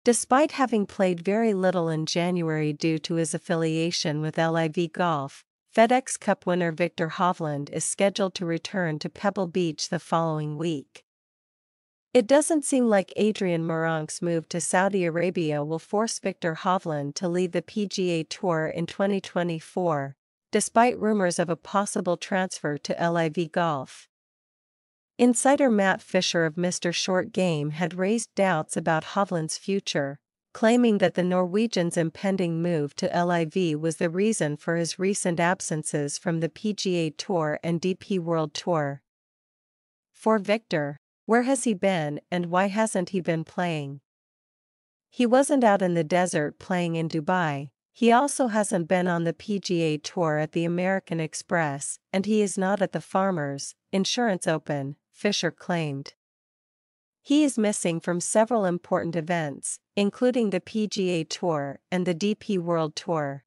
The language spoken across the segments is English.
Despite having played very little in January due to his affiliation with LIV Golf, FedEx Cup winner Viktor Hovland is scheduled to return to Pebble Beach the following week. It doesn't seem like Adrian Meronk's move to Saudi Arabia will force Viktor Hovland to leave the PGA Tour in 2024, despite rumors of a possible transfer to LIV Golf. Insider Matt Fisher of Mr. Short Game had raised doubts about Hovland's future, claiming that the Norwegian's impending move to LIV was the reason for his recent absences from the PGA Tour and DP World Tour. For Viktor, where has he been and why hasn't he been playing? He wasn't out in the desert playing in Dubai, he also hasn't been on the PGA Tour at the American Express, and he is not at the Farmers Insurance Open, Fisher claimed. He is missing from several important events, including the PGA Tour and the DP World Tour.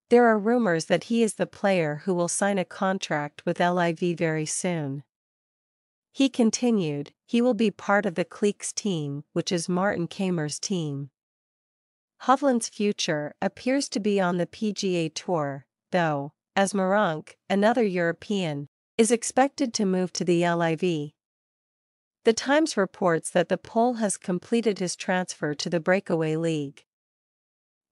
There are rumors that he is the player who will sign a contract with LIV very soon. He continued, he will be part of the Cleeks team, which is Martin Kaymer's team. Hovland's future appears to be on the PGA Tour, though, as Meronk, another European, is expected to move to the LIV. The Times reports that the Pole has completed his transfer to the Breakaway League.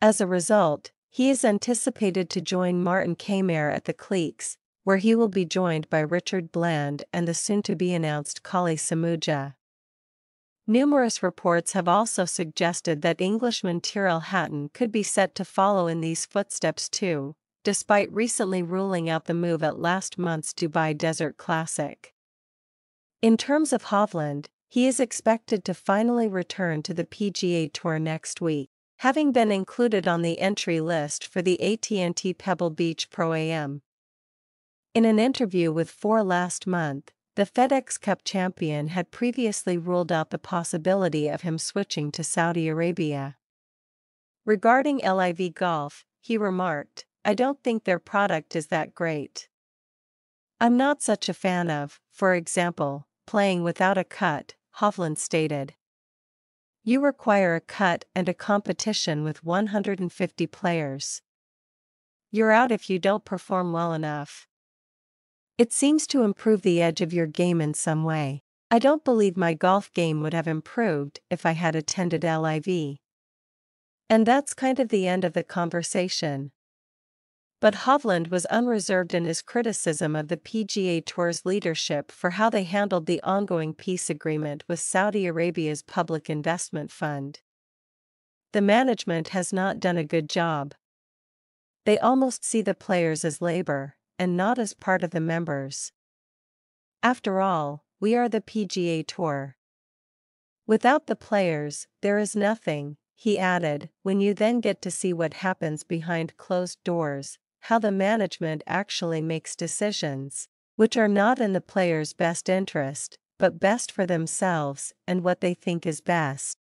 As a result, he is anticipated to join Martin Kaymer at the Cleeks, where he will be joined by Richard Bland and the soon-to-be-announced Kali Samuja. Numerous reports have also suggested that Englishman Tyrrell Hatton could be set to follow in these footsteps too, despite recently ruling out the move at last month's Dubai Desert Classic. In terms of Hovland, he is expected to finally return to the PGA Tour next week, having been included on the entry list for the AT&T Pebble Beach Pro-Am. In an interview with 4 last month, the FedEx Cup champion had previously ruled out the possibility of him switching to Saudi Arabia. Regarding LIV Golf, he remarked, "I don't think their product is that great. I'm not such a fan of, for example, playing without a cut," Hovland stated. "You require a cut and a competition with 150 players. You're out if you don't perform well enough. It seems to improve the edge of your game in some way. I don't believe my golf game would have improved if I had attended LIV." And that's kind of the end of the conversation. But Hovland was unreserved in his criticism of the PGA Tour's leadership for how they handled the ongoing peace agreement with Saudi Arabia's Public Investment Fund. "The management has not done a good job. They almost see the players as labor, and not as part of the members. After all, we are the PGA Tour. Without the players, there is nothing," he added. "When you then get to see what happens behind closed doors, how the management actually makes decisions, which are not in the players' best interest, but best for themselves and what they think is best,